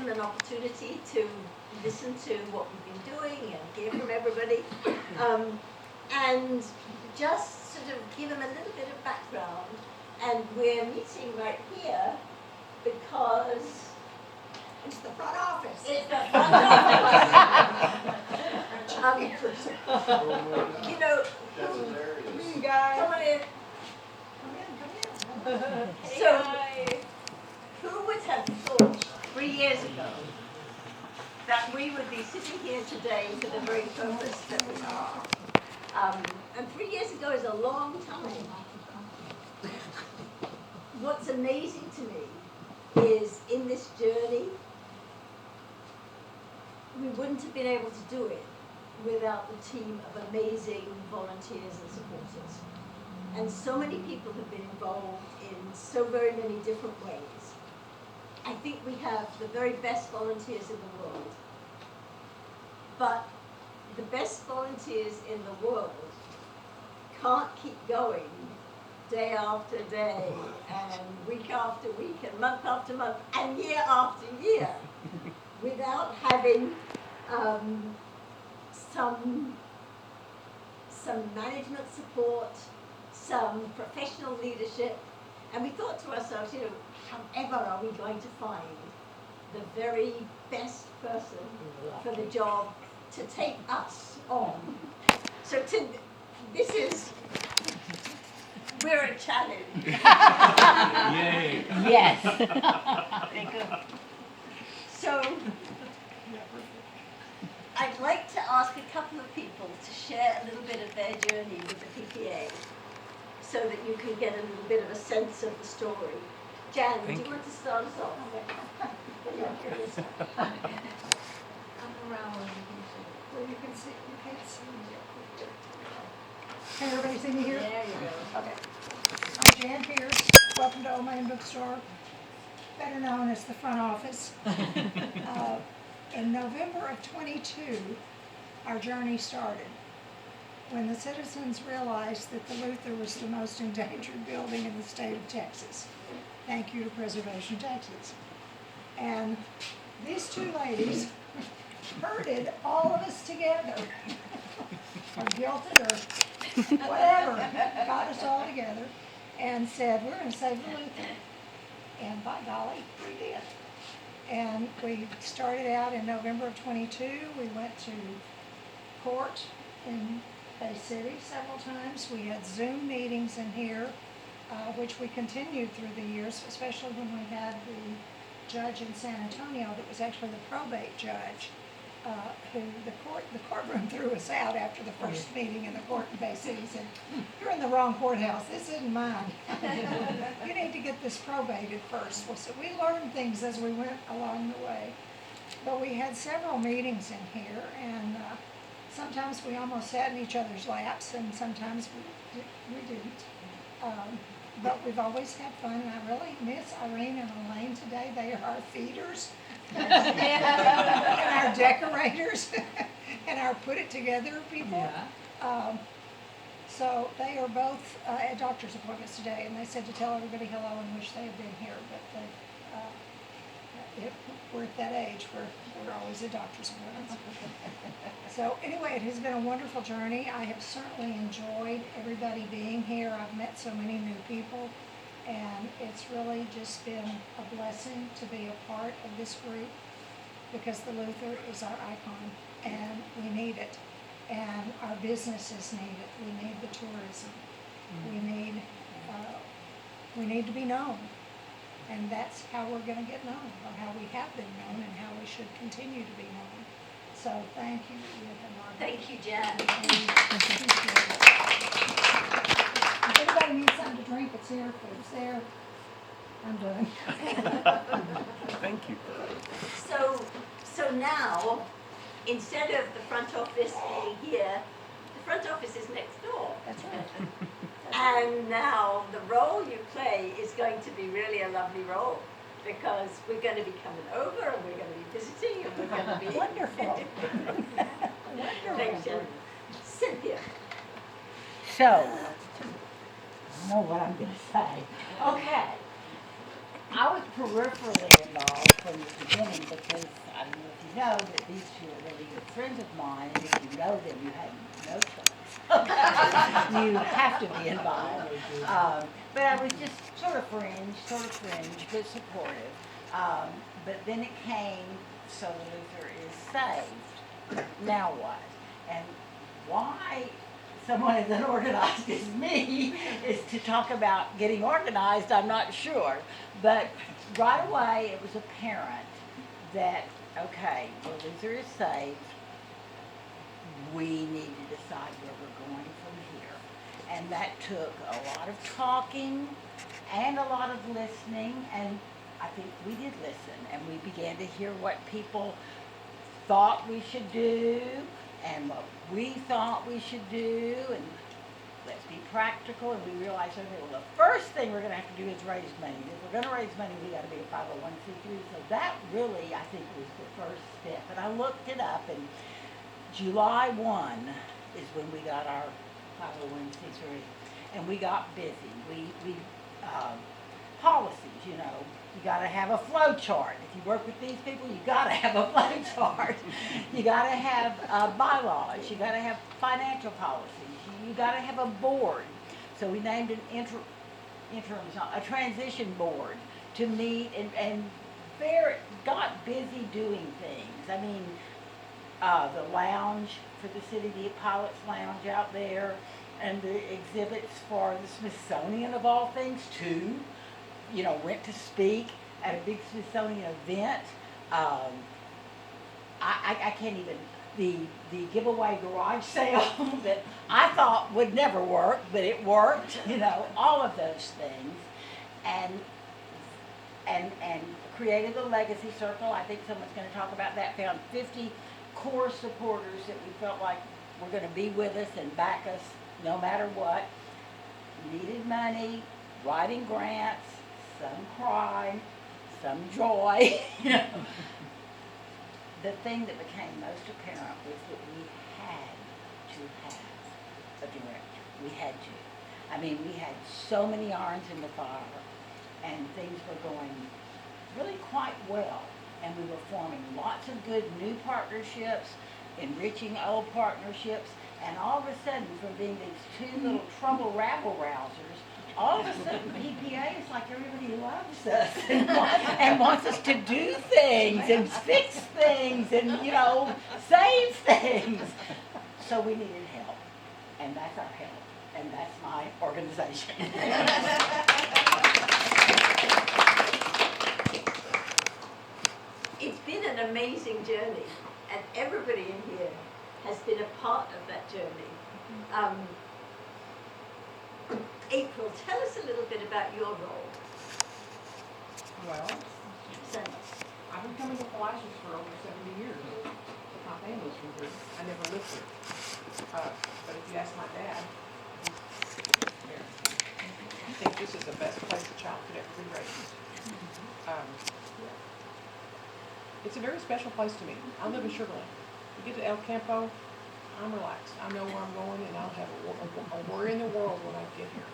Tim an opportunity to listen to what we've been doing and hear from everybody, and just sort of give him a little bit of background. And we're meeting right here because It's the front office. it's the front office. You know, You guys. come on in. Come in. So, who would have thought 3 years ago that we would be sitting here today for the very purpose that we are? And 3 years ago is a long time. What's amazing to me is in this journey, we wouldn't have been able to do it without the team of amazing volunteers and supporters. And so many people have been involved in so very many different ways. I think we have the very best volunteers in the world. But the best volunteers in the world can't keep going day after day and week after week and month after month and year after year without having some management support, some professional leadership. And we thought to ourselves, you know, however are we going to find the very best person for the job to take us on? So we're a challenge. Yay. Yes. So I'd like to ask a couple of people to share a little bit of their journey with the PPA so that you can get a little bit of a sense of the story. Jan, do you want to start us off? I'm around where you can see, you can't see me. Can everybody see me here? There you go. Okay. I'm Jan Pierce. Welcome to Old Main Bookstore, better known as the front office. In November of 22, our journey started when the citizens realized that the Luther was the most endangered building in the state of Texas. Thank you to Preservation Texas. And these two ladies herded all of us together, or guilted or whatever, got us all together and said, we're going to save the Luther. And by golly, we did. And we started out in November of 22. We went to court in Bay City several times. We had Zoom meetings in here, which we continued through the years, especially when we had the judge in San Antonio that was actually the probate judge, who the courtroom threw us out after the first meeting in the court in Bay City. He said, you're in the wrong courthouse, this isn't mine. You need to get this probated first. Well, so we learned things as we went along the way. But we had several meetings in here, and sometimes we almost sat in each other's laps, and sometimes we didn't. But we've always had fun, and I really miss Irene and Elaine today. They are our feeders. And our decorators and our put-it-together people. So they are both at doctor's appointments today, and they said to tell everybody hello and wish they had been here, but we're at that age where we're always at doctor's appointments. So anyway, it has been a wonderful journey. I have certainly enjoyed everybody being here. I've met so many new people. And it's really just been a blessing to be a part of this group because the Luther is our icon and we need it. And our businesses need it. We need the tourism. We need to be known. And that's how we're going to get known, or how we have been known and how we should continue to be known. So thank you, Edith and Margaret. Thank you, Jan. If anybody needs something to drink, it's here. Food's there. I'm done. Thank you. So now, instead of the front office being here, the front office is next door. That's right. And now the role you play is going to be really a lovely role because we're going to be coming over and we're going to be visiting and we're going to be... Wonderful. Thanks, Jen. Cynthia. So, I know what I'm going to say. Okay. I was peripherally involved from the beginning because know that these two are really good friends of mine, and if you know them, you have no choice. You have to be involved. But I was just sort of fringe, but supportive. But then it came, so the Luther is saved. Now what? And why someone as unorganized as me is to talk about getting organized, I'm not sure. But right away, it was apparent that, okay, well, Luther is saved. We need to decide where we're going from here. And that took a lot of talking and a lot of listening, and I think we did listen, and we began to hear what people thought we should do and what we thought we should do, and let's be practical. And we realized, okay, well, the first thing we're going to have to do is raise money. If we're going to raise money, we got to be a 501c3. So that really, I think, was the first step. And I looked it up, and July 1 is when we got our 501c3, and we got busy. We policies, you know. You got to have a flow chart. If you work with these people, you got to have a flow chart. You got to have bylaws. You got to have financial policies. You got to have a board. So we named an a transition board to meet and got busy doing things. I mean, the lounge for the city, the Pilots Lounge out there, and the exhibits for the Smithsonian of all things too. You know, went to speak at a big Smithsonian event. I can't even, the giveaway garage sale that I thought would never work, but it worked, you know, all of those things. And created the Legacy Circle. I think someone's going to talk about that. Found 50 core supporters that we felt like were going to be with us and back us no matter what. Needed money, writing grants, some cried, some joy. You know. The thing that became most apparent was that we had to have a director. We had to. I mean, we had so many irons in the fire, and things were going really quite well. And we were forming lots of good new partnerships, enriching old partnerships, and all of a sudden, from being these two little trouble rabble-rousers, all of a sudden, PPA is like everybody loves us and wants us to do things and fix things and, you know, save things. So we needed help, and that's our help, and that's my organization. It's been an amazing journey, and everybody in here has been a part of that journey. April, tell us a little bit about your role. Well, So, I've been coming to Palacios for over 70 years. My family's from here. I never lived here. But if you ask my dad, he's here. I think this is the best place a child could ever be raised. It's a very special place to me. I live in Sugar Land. You get to El Campo, I'm relaxed. I know where I'm going, and I'll have a worry in the world when I get here.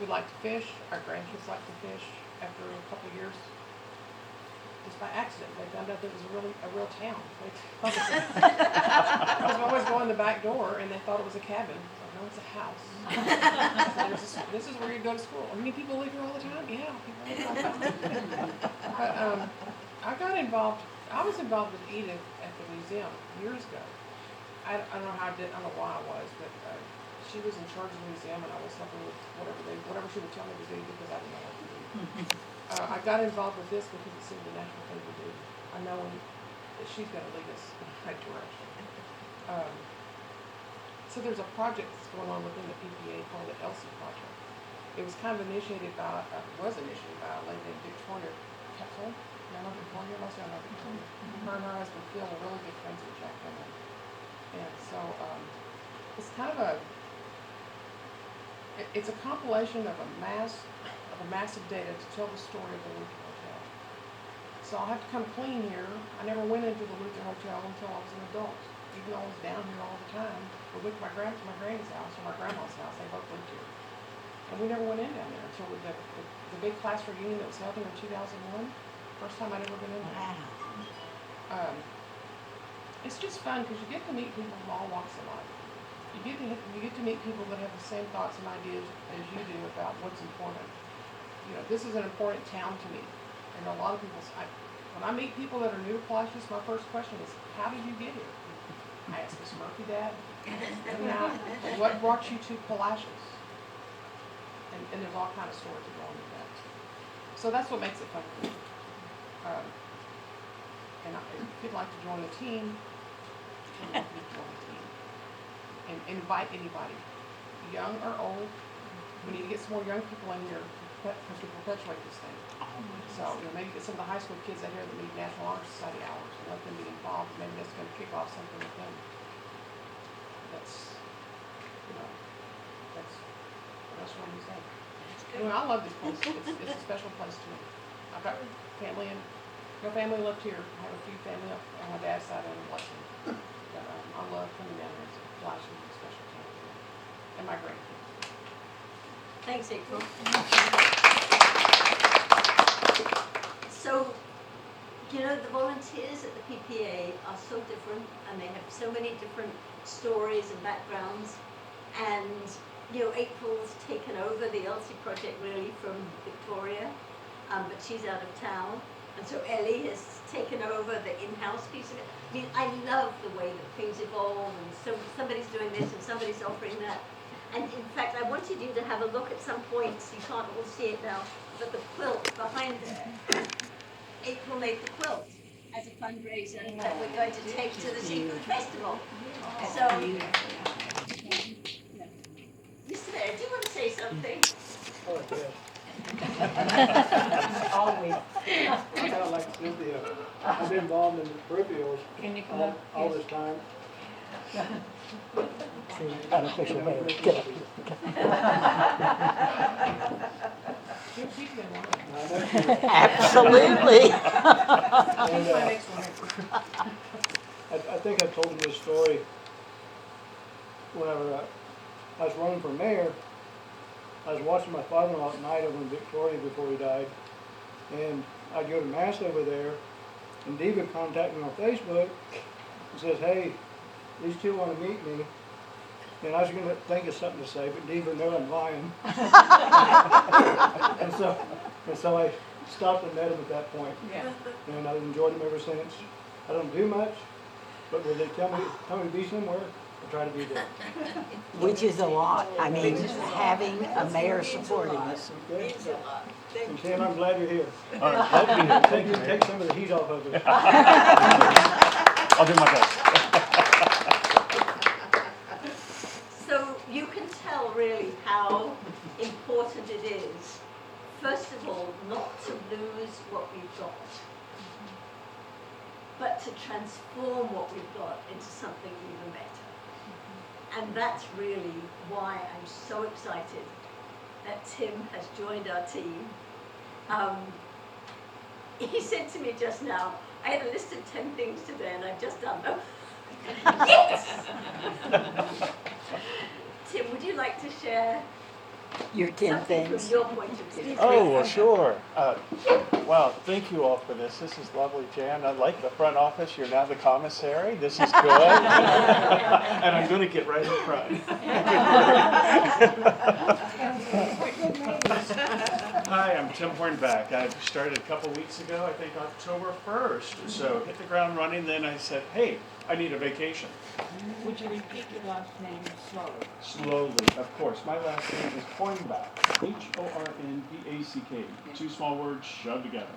We like to fish. Our grandkids like to fish. After a couple of years, just by accident, they found out there was a real town. I was always going the back door, and they thought it was a cabin. I was like, no, it's a house. So this is where you go to school. I mean, people live here all the time. Yeah, people live here all the time. But I was involved with Edith at the museum years ago. I don't know how I did. I don't know why I was, but she was in charge of the museum, and I was helping with whatever she would tell me to do because I didn't know what to do. I got involved with this because it seemed the natural thing to do. I know that she's going to lead us in the right direction. So there's a project that's going on within the PPA called the Elsie Project. It was kind of initiated by a lady named Victoria Ketzel. Victoria, most of you know Victoria. Her and her husband Phil are really good friends with Jack Henry. And so it's kind of it's a compilation of a massive data to tell the story of the Luther Hotel. So I'll have to come clean here. I never went into the Luther Hotel until I was an adult, even though I was down here all the time. But with my granny's house or my grandma's house, they both lived here. And we never went in down there until the big class reunion that was held here in 2001. First time I'd ever been in there. Wow. it's just fun because you get to meet people from all walks of life. You get to meet people that have the same thoughts and ideas as you do about what's important. You know, this is an important town to me, and a lot of people. When I meet people that are new to Palacios, my first question is, "How did you get here?" I ask Miss Murphy, Dad. And now, what brought you to Palacios? And there's all kind of stories that go on with that. So that's what makes it fun for me. And if you'd like to join the team, join the team. And invite anybody, young or old. We need to get some more young people in here to perpetuate this thing. So, you know, maybe get some of the high school kids out here that need National Honor Society hours and let them be involved. Maybe that's going to kick off something with them. That's, you know, what else do you say? Anyway, I love this place. It's a special place to me. I've got family left here. I have a few family up on my dad's side in Lexington. But I love coming down here. It's a Palacios is a special time for me. And my grandkids. Thanks, April. So, you know, the volunteers at the PPA are so different, and they have so many different stories and backgrounds. And, you know, April's taken over the Elsie project really from Victoria, but she's out of town. And so Ellie has taken over the in-house piece of it. I mean, I love the way that things evolve, and so somebody's doing this and somebody's offering that. And in fact, I wanted you to have a look at some points. You can't all see it now, but the quilt behind there. April made the quilt as a fundraiser that we're going to take to the Seafood Festival. So, Mr. Mayor, do you want to say something? Oh, yes. Always. I'm kind of like Cynthia. I've been involved in the peripherals all this time. Unofficial mayor, get up here. Absolutely. And, I think I've told you this story whenever I was running for mayor. I was watching my father-in-law at night over in Victoria before he died, and I'd go to mass over there, and Dee would contact me on Facebook and says, "Hey, these two want to meet me." And I was going to think of something to say, but Dee would know I'm lying. and so I stopped and met him at that point. Yeah. And I've enjoyed him ever since. I don't do much, but when they tell me to be somewhere, I try to be there. Which is a lot. I mean, having a mayor supporting us. Okay? And Tim, I'm glad you're here. All right, glad to be here. Thank you. Take some of the heat off of us. I'll do my best. So you can tell really how important it is, first of all, not to lose what we've got, but to transform what we've got into something even better. And that's really why I'm so excited that Tim has joined our team. He said to me just now, I had a list of 10 things today and I've just done them. Yes! Tim, would you like to share Your 10 something things. from your point of view? Oh, well, sure. Wow, thank you all for this. This is lovely, Jan. I like the front office. You're now the commissary. This is good. And I'm going to get right in front. Hi, I'm Tim Hornback. I started a couple weeks ago, I think October 1st. So hit the ground running. Then I said, hey, I need a vacation. Would you repeat your last name slowly? Slowly, of course. My last name is Hornback. Hornback. 2 small words shoved together.